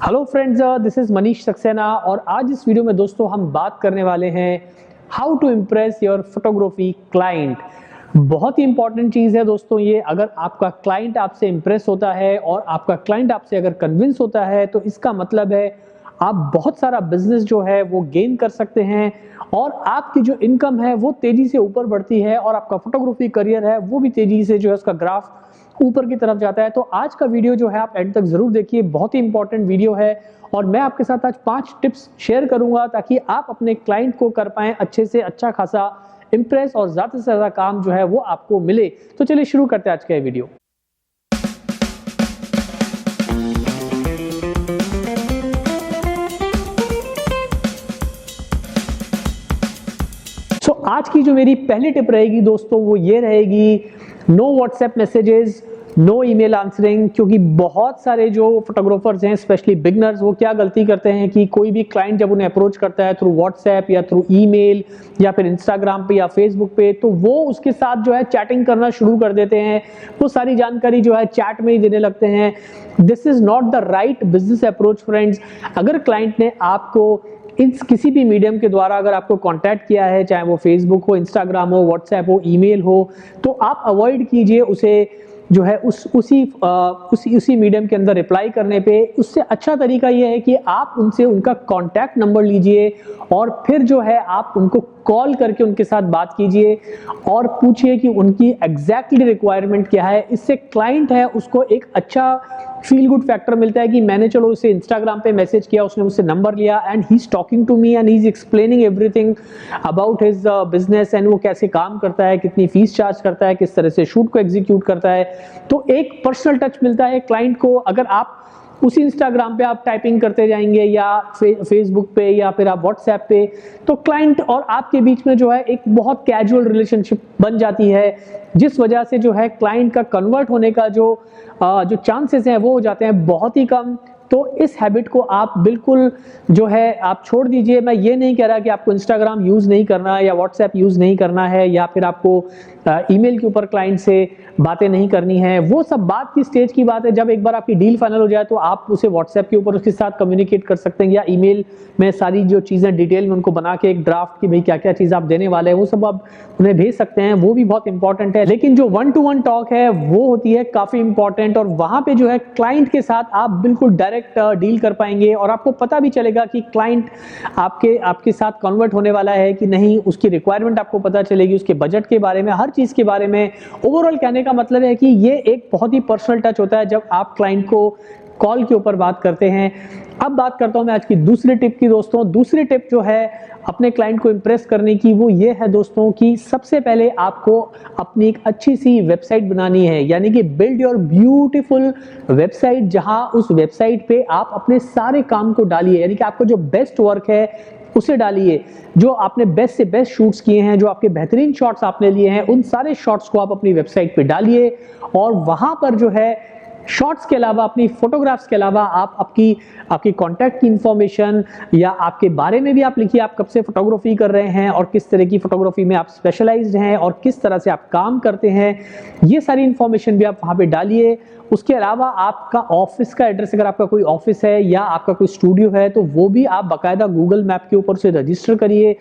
Hello friends, this is Manish Saxena और आज इस वीडियो में दोस्तों हम बात करने वाले हैं how to impress your photography client. बहुत ही इंपॉर्टेंट चीज़ है दोस्तों ये। अगर आपका क्लाइंट आपसे इम्प्रेस होता है और आपका क्लाइंट आपसे अगर कन्विंस होता है तो इसका मतलब है आप बहुत सारा बिजनेस जो है वो गेन कर सकते हैं और आपकी जो इनकम है वो तेजी से ऊपर बढ़ती है और आपका फोटोग्राफी करियर है वो भी तेजी से जो है उसका ग्राफ ऊपर की तरफ जाता है। तो आज का वीडियो जो है आप एंड तक जरूर देखिए, बहुत ही इंपॉर्टेंट वीडियो है और मैं आपके साथ आज 5 टिप्स शेयर करूंगा ताकि आप अपने क्लाइंट को कर पाएं अच्छे से अच्छा खासा इंप्रेस और ज्यादा से ज्यादा काम जो है वो आपको मिले। तो चलिए शुरू करते हैं आज का ये वीडियो। आज की जो मेरी पहली टिप रहेगी दोस्तों वो ये रहेगी, no WhatsApp messages, no email answering. क्योंकि बहुत सारे जो फोटोग्राफर्स हैं स्पेशली बिगनर्स वो क्या गलती करते हैं कि कोई भी क्लाइंट जब उन्हें अप्रोच करता है थ्रू व्हाट्सएप या थ्रू ईमेल या फिर इंस्टाग्राम पे या फेसबुक पे, तो वो उसके साथ जो है चैटिंग करना शुरू कर देते हैं। वो सारी जानकारी जो है चैट में ही देने लगते हैं। This is not the right business approach friends. अगर क्लाइंट ने आपको इस किसी भी मीडियम के द्वारा अगर आपको कांटेक्ट किया है, चाहे वो फेसबुक हो, इंस्टाग्राम हो, व्हाट्सएप हो, ईमेल हो, तो आप अवॉइड कीजिए उसे जो है उसी मीडियम के अंदर रिप्लाई करने पे। उससे अच्छा तरीका ये है कि आप उनसे उनका कांटेक्ट नंबर लीजिए और फिर जो है आप उनको कॉल करके उनके साथ बात कीजिए और पूछिए कि उनकी एग्जैक्टली रिक्वायरमेंट क्या है। इससे क्लाइंट है उसको एक अच्छा फील गुड फैक्टर मिलता है कि मैंने चलो उसे इंस्टाग्राम पे मैसेज किया, उसने मुझसे नंबर लिया and he is talking to me and he is explaining everything about his business and वो कैसे काम करता है, कितनी फीस चार्ज करता है, किस तरह से शूट को एग्जीक्यूट करता है। तो एक पर्सनल टच मिलता है क्लाइंट को। अगर आप उसी इंस्टाग्राम पे आप टाइपिंग करते जाएंगे या फेसबुक पे या फिर आप व्हाट्सएप पे, तो क्लाइंट और आपके बीच में जो है एक बहुत कैजुअल रिलेशनशिप बन जाती है, जिस वजह से जो है क्लाइंट का कन्वर्ट होने का जो चांसेस हैं वो हो जाते हैं बहुत ही कम। तो इस हैबिट को आप बिल्कुल जो है आप छोड़ दीजिए। मैं ये नहीं कह रहा कि आपको इंस्टाग्राम यूज नहीं करना है या व्हाट्सएप यूज नहीं करना है या फिर आपको ईमेल के ऊपर क्लाइंट से बातें नहीं करनी है। वो सब बात की स्टेज की बात है। जब एक बार आपकी डील फाइनल हो जाए तो आप उसे व्हाट्सएप के ऊपर उसके साथ कम्युनिकेट कर सकते हैं या ईमेल में सारी जो चीजें डिटेल में उनको बना के एक ड्राफ्ट की भाई क्या क्या चीज आप देने वाले हैं वो सब आप उन्हें भेज सकते हैं। वो भी बहुत इंपॉर्टेंट है। लेकिन जो 1-to-1 टॉक है वो होती है काफी इंपॉर्टेंट और वहां पे जो है क्लाइंट के साथ आप बिल्कुल डायरेक्ट डील कर पाएंगे और आपको पता भी चलेगा कि क्लाइंट आपके साथ कन्वर्ट होने वाला है कि नहीं। उसकी रिक्वायरमेंट आपको पता चलेगी, उसके बजट के बारे में, हर चीज के बारे में। ओवरऑल कहने का मतलब है कि ये एक बहुत ही पर्सनल टच होता है जब आप क्लाइंट को कॉल के ऊपर बात करते हैं। अब बात करता हूं मैं आज की दूसरी टिप की दोस्तों। दूसरी टिप जो है अपने क्लाइंट को इंप्रेस करने की वो ये है दोस्तों कि सबसे पहले आपको अपनी एक अच्छी सी वेबसाइट बनानी है, यानी कि बिल्ड योर ब्यूटीफुल वेबसाइट, जहां उस वेबसाइट पे आप अपने सारे काम को डालिए। यानी कि आपको जो बेस्ट वर्क है उसे डालिए, जो आपने बेस्ट से बेस्ट शूट्स किए हैं, जो आपके बेहतरीन शॉट्स आपने लिए हैं, उन सारे शॉट्स को आप अपनी वेबसाइट पे डालिए और वहां पर जो है शॉट्स के अलावा, अपनी फोटोग्राफ्स के अलावा आप आपकी कॉन्टैक्ट की इंफॉर्मेशन या आपके बारे में भी आप लिखिए। आप कब से फोटोग्राफी कर रहे हैं और किस तरह की फोटोग्राफी में आप स्पेशलाइज्ड हैं और किस तरह से आप काम करते हैं, ये सारी इंफॉर्मेशन भी आप वहां पे डालिए। उसके अलावा आपका ऑफिस का एड्रेस, अगर आपका कोई ऑफिस है या आपका कोई स्टूडियो है तो वो भी आप बाकायदा गूगल मैप के ऊपर से रजिस्टर करिए।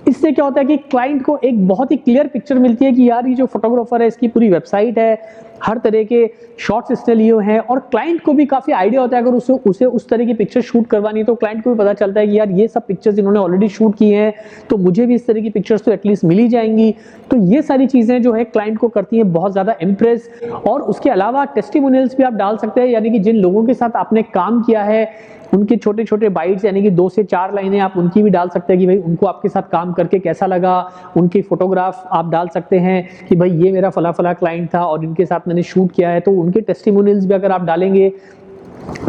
इससे क्या होता है कि क्लाइंट को एक बहुत ही क्लियर पिक्चर मिलती है कि यार ये जो फोटोग्राफर है इसकी पूरी वेबसाइट है, हर तरह के शॉट्स इसने लिए हुए हैं और क्लाइंट को भी काफी आइडिया होता है। अगर उसे उस तरह की पिक्चर शूट करवानी है तो क्लाइंट को भी पता चलता है कि यार ये सब पिक्चर्स इन्होंने ऑलरेडी शूट की हैं तो मुझे भी इस तरह की पिक्चर्स तो एटलीस्ट मिल ही जाएंगी। तो ये सारी चीजें जो है क्लाइंट को करती हैं बहुत ज्यादा इंप्रेस। और उसके अलावा टेस्टिमोनियल्स भी आप डाल सकते हैं, यानी कि जिन लोगों के साथ आपने काम किया है उनके छोटे छोटे बाइट्स, यानी कि 2 से 4 लाइनें आप उनकी भी डाल सकते हैं कि भाई उनको आपके साथ काम करके कैसा लगा। उनकी फोटोग्राफ आप डाल सकते हैं कि भाई ये मेरा फला फला क्लाइंट था और इनके साथ मैंने शूट किया है। तो उनके टेस्टिमोनियल्स भी अगर आप डालेंगे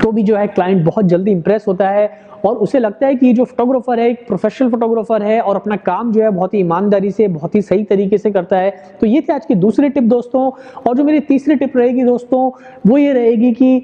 तो भी जो है क्लाइंट बहुत जल्दी इंप्रेस होता है और उसे लगता है कि ये जो फोटोग्राफर है एक प्रोफेशनल फोटोग्राफर है और अपना काम जो है बहुत ही ईमानदारी से, बहुत ही सही तरीके से करता है। तो ये थी आज की दूसरी टिप दोस्तों। और जो मेरी तीसरी टिप रहेगी दोस्तों वो ये रहेगी कि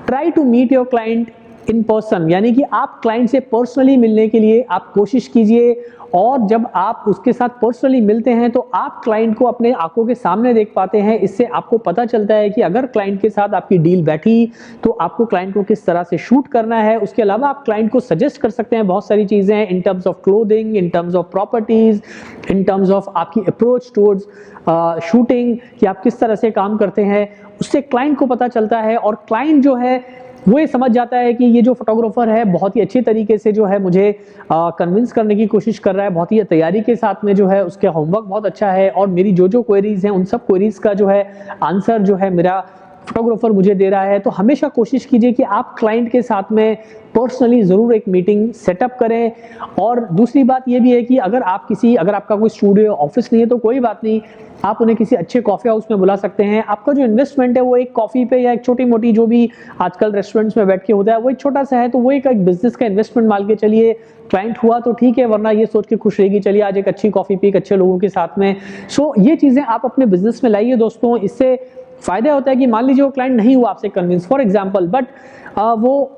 try to meet your client in person, यानी कि आप क्लाइंट से पर्सनली मिलने के लिए आप कोशिश कीजिए। और जब आप उसके साथ पर्सनली मिलते हैं तो आप क्लाइंट को अपने आंखों के सामने देख पाते हैं। इससे आपको पता चलता है कि अगर क्लाइंट के साथ आपकी डील बैठी तो आपको क्लाइंट को किस तरह से शूट करना है। उसके अलावा आप क्लाइंट को सजेस्ट कर सकते हैं बहुत सारी चीजें in terms of clothing, in terms of properties, in terms of आपकी अप्रोच टुवर्ड्स शूटिंग, कि आप किस तरह से काम करते हैं। उससे क्लाइंट को पता चलता है और क्लाइंट जो है वो ये समझ जाता है कि ये जो फोटोग्राफर है बहुत ही अच्छी तरीके से जो है मुझे कन्विंस करने की कोशिश कर रहा है, बहुत ही तैयारी के साथ में जो है उसके होमवर्क बहुत अच्छा है, और मेरी जो जो क्वेरीज हैं उन सब क्वेरीज का जो है आंसर जो है मेरा फोटोग्राफर मुझे दे रहा है। तो हमेशा कोशिश कीजिए कि आप क्लाइंट के साथ में पर्सनली ज़रूर एक मीटिंग सेटअप करें। और दूसरी बात ये भी है कि अगर आपका कोई स्टूडियो ऑफिस नहीं है तो कोई बात नहीं, आप उन्हें किसी अच्छे कॉफ़ी हाउस में बुला सकते हैं। आपका जो इन्वेस्टमेंट है वो एक कॉफ़ी पे या एक छोटी मोटी जो भी आजकल रेस्टोरेंट्स में बैठ के होता है वो एक छोटा सा है, तो वो एक बिजनेस का इन्वेस्टमेंट मान के चलिए। क्लाइंट हुआ तो ठीक है, वरना ये सोच के खुश रहेगी चलिए आज एक अच्छी कॉफ़ी पी अच्छे लोगों के साथ में। सो ये चीज़ें आप अपने बिजनेस में लाइए दोस्तों। इससे फायदा होता है कि मान लीजिए वो क्लाइंट नहीं हुआ आपसे कन्विंस फॉर एग्जांपल, बट वो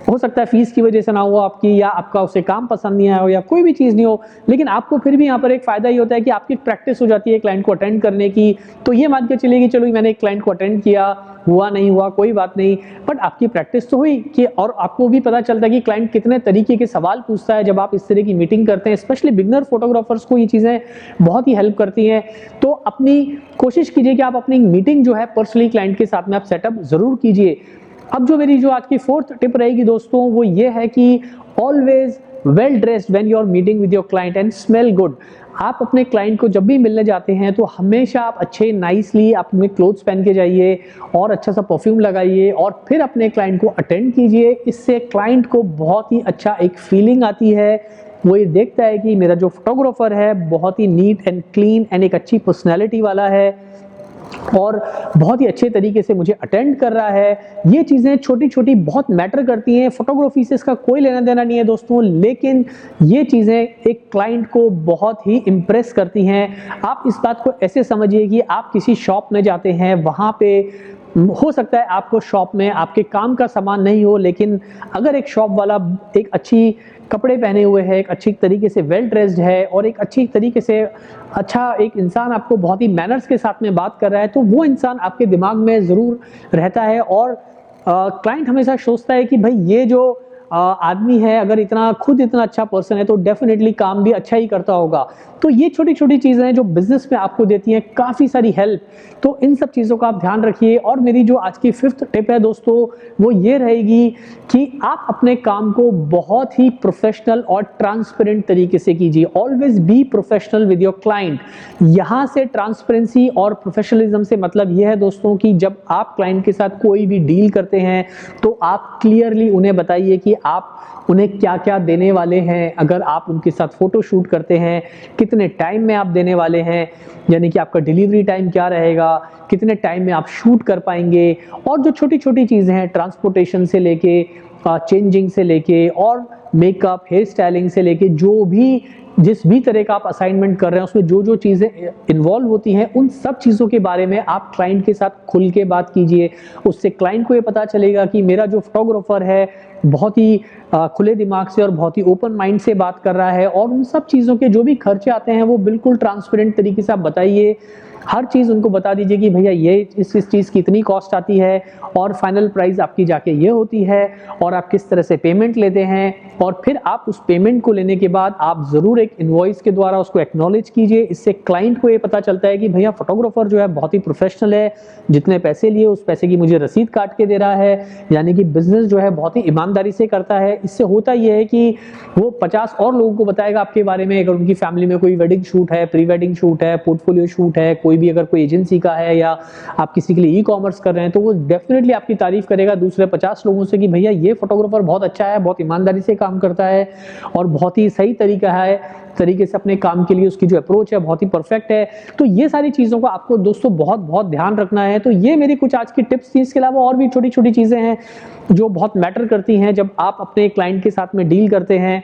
हो सकता है फीस की वजह से ना हो आपकी, या आपका उसे काम पसंद नहीं आया हो, या कोई भी चीज़ नहीं हो, लेकिन आपको फिर भी यहाँ पर एक फ़ायदा ये होता है कि आपकी प्रैक्टिस हो जाती है क्लाइंट को अटेंड करने की। तो ये मान के चलिए कि चलो मैंने एक क्लाइंट को अटेंड किया, हुआ नहीं हुआ कोई बात नहीं, बट आपकी प्रैक्टिस तो हुई कि, और आपको भी पता चलता है कि क्लाइंट कितने तरीके के सवाल पूछता है जब आप इस तरह की मीटिंग करते हैं। स्पेशली बिगनर फोटोग्राफर्स को ये चीज़ें बहुत ही हेल्प करती हैं। तो अपनी कोशिश कीजिए कि आप अपनी मीटिंग जो है पर्सनली क्लाइंट के साथ में आप सेटअप ज़रूर कीजिए। अब जो मेरी जो आज की फोर्थ टिप रहेगी दोस्तों वो ये है कि always well dressed when you are meeting with your client and smell good. आप अपने क्लाइंट को जब भी मिलने जाते हैं तो हमेशा आप अच्छे नाइसली अपने क्लोथ्स पहन के जाइए और अच्छा सा परफ्यूम लगाइए और फिर अपने क्लाइंट को अटेंड कीजिए। इससे क्लाइंट को बहुत ही अच्छा एक फीलिंग आती है, वो ये देखता है कि मेरा जो फोटोग्राफर है बहुत ही नीट एंड क्लीन एंड एक अच्छी पर्सनैलिटी वाला है और बहुत ही अच्छे तरीके से मुझे अटेंड कर रहा है। ये चीज़ें छोटी छोटी बहुत मैटर करती हैं, फोटोग्राफी से इसका कोई लेना देना नहीं है दोस्तों, लेकिन ये चीज़ें एक क्लाइंट को बहुत ही इम्प्रेस करती हैं। आप इस बात को ऐसे समझिए कि आप किसी शॉप में जाते हैं, वहाँ पे हो सकता है आपको शॉप में आपके काम का सामान नहीं हो, लेकिन अगर एक शॉप वाला एक अच्छी कपड़े पहने हुए है, एक अच्छी तरीके से वेल ड्रेस्ड है और एक अच्छी तरीके से अच्छा एक इंसान आपको बहुत ही मैनर्स के साथ में बात कर रहा है, तो वो इंसान आपके दिमाग में ज़रूर रहता है। और क्लाइंट हमेशा सोचता है कि भाई ये जो आदमी है अगर खुद इतना अच्छा पर्सन है तो डेफिनेटली काम भी अच्छा ही करता होगा। तो ये छोटी छोटी चीज़ें हैं जो बिजनेस में आपको देती हैं काफ़ी सारी हेल्प। तो इन सब चीज़ों का आप ध्यान रखिए। और मेरी जो आज की फिफ्थ टिप है दोस्तों वो ये रहेगी कि आप अपने काम को बहुत ही प्रोफेशनल और ट्रांसपेरेंट तरीके से कीजिए। Always be professional with your client. यहाँ से ट्रांसपेरेंसी और प्रोफेशनलिज्म से मतलब ये है दोस्तों कि जब आप क्लाइंट के साथ कोई भी डील करते हैं तो आप क्लियरली उन्हें बताइए कि आप उन्हें क्या क्या देने वाले हैं। अगर आप उनके साथ फोटो शूट करते हैं कितने टाइम में आप देने वाले हैं, यानी कि आपका डिलीवरी टाइम क्या रहेगा, कितने टाइम में आप शूट कर पाएंगे, और जो छोटी छोटी चीज़ें हैं ट्रांसपोर्टेशन से लेके चेंजिंग से लेके और मेकअप हेयर स्टाइलिंग से लेके जो भी जिस भी तरह का आप असाइनमेंट कर रहे हैं उसमें जो जो चीज़ें इन्वॉल्व होती हैं उन सब चीज़ों के बारे में आप क्लाइंट के साथ खुल के बात कीजिए। उससे क्लाइंट को ये पता चलेगा कि मेरा जो फोटोग्राफर है बहुत ही खुले दिमाग से और बहुत ही ओपन माइंड से बात कर रहा है। और उन सब चीज़ों के जो भी खर्चे आते हैं वो बिल्कुल ट्रांसपेरेंट तरीके से आप बताइए। हर चीज़ उनको बता दीजिए कि भैया ये इस चीज़ की इतनी कॉस्ट आती है और फाइनल प्राइस आपकी जाके ये होती है और आप किस तरह से पेमेंट लेते हैं। और फिर आप उस पेमेंट को लेने के बाद आप ज़रूर एक इनवॉइस के द्वारा उसको एक्नॉलेज कीजिए। इससे क्लाइंट को ये पता चलता है कि भैया फोटोग्राफर जो है बहुत ही प्रोफेशनल है, जितने पैसे लिए उस पैसे की मुझे रसीद काट के दे रहा है, यानी कि बिजनेस जो है बहुत ही ईमानदारी से करता है। इससे होता यह है कि वो 50 और लोगों को बताएगा आपके बारे में। अगर उनकी फैमिली में कोई वेडिंग शूट है, प्री वेडिंग शूट है, पोर्टफोलियो शूट है, कोई भी अगर कोई एजेंसी का है या आप किसी के लिए ई कॉमर्स कर रहे हैं तो वो डेफिनेटली आपकी तारीफ करेगा दूसरे 50 लोगों से कि भैया ये फोटोग्राफर बहुत अच्छा है, बहुत ईमानदारी से काम करता है और बहुत ही सही तरीके से अपने काम के लिए उसकी जो अप्रोच है बहुत ही परफेक्ट है। तो ये सारी चीज़ों को आपको दोस्तों बहुत बहुत ध्यान रखना है। तो ये मेरी कुछ आज की टिप्स थी। इसके अलावा और भी छोटी छोटी चीज़ें हैं जो बहुत मैटर करती हैं जब आप अपने क्लाइंट के साथ में डील करते हैं।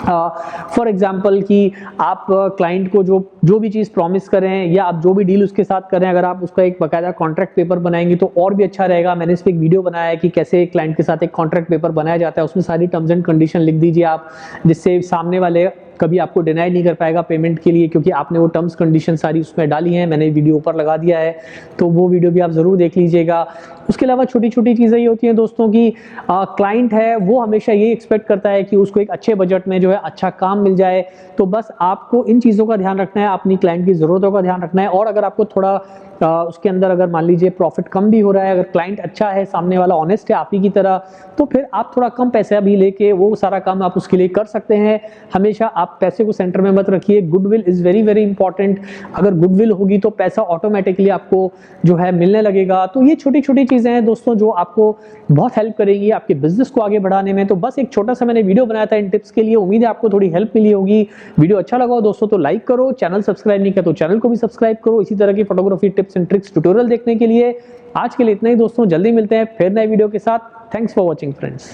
फॉर एग्जाम्पल कि आप क्लाइंट को जो भी चीज़ प्रॉमिस करें या आप जो भी डील उसके साथ करें, अगर आप उसका एक बाकायदा कॉन्ट्रैक्ट पेपर बनाएंगे तो और भी अच्छा रहेगा। मैंने इस पर एक वीडियो बनाया है कि कैसे क्लाइंट के साथ एक कॉन्ट्रैक्ट पेपर बनाया जाता है, उसमें सारी टर्म्स एंड कंडीशन लिख दीजिए आप, जिससे सामने वाले कभी आपको डिनाई नहीं कर पाएगा पेमेंट के लिए, क्योंकि आपने वो टर्म्स कंडीशन सारी उसमें डाली हैं। मैंने वीडियो ऊपर लगा दिया है, तो वो वीडियो भी आप ज़रूर देख लीजिएगा। उसके अलावा छोटी छोटी चीज़ें ये होती हैं दोस्तों की क्लाइंट है वो हमेशा ये एक्सपेक्ट करता है कि उसको एक अच्छे बजट में जो है अच्छा काम मिल जाए, तो बस आपको इन चीज़ों का ध्यान रखना है, अपनी क्लाइंट की ज़रूरतों का ध्यान रखना है। और अगर आपको थोड़ा उसके अंदर अगर मान लीजिए प्रॉफिट कम भी हो रहा है, अगर क्लाइंट अच्छा है, सामने वाला ऑनेस्ट है आप ही की तरह, तो फिर आप थोड़ा कम पैसा भी लेके वो सारा काम आप उसके लिए कर सकते हैं। हमेशा आप पैसे को सेंटर में मत रखिए। Goodwill is very very important. अगर गुडविल होगी तो पैसा ऑटोमेटिकली आपको जो है मिलने लगेगा। तो ये छोटी छोटी चीज़ें हैं दोस्तों जो आपको बहुत हेल्प करेंगी आपके बिजनेस को आगे बढ़ाने में। तो बस एक छोटा सा मैंने वीडियो बनाया था इन टिप्स के लिए, उम्मीद है आपको थोड़ी हेल्प मिली होगी। वीडियो अच्छा लगा हो दोस्तों तो लाइक करो, चैनल सब्सक्राइब नहीं किया तो चैनल को भी सब्सक्राइब करो इसी तरह की photography tips and tricks tutorial देखने के लिए। आज के लिए इतना ही दोस्तों, जल्दी मिलते हैं फिर नए वीडियो के साथ। Thanks for watching friends.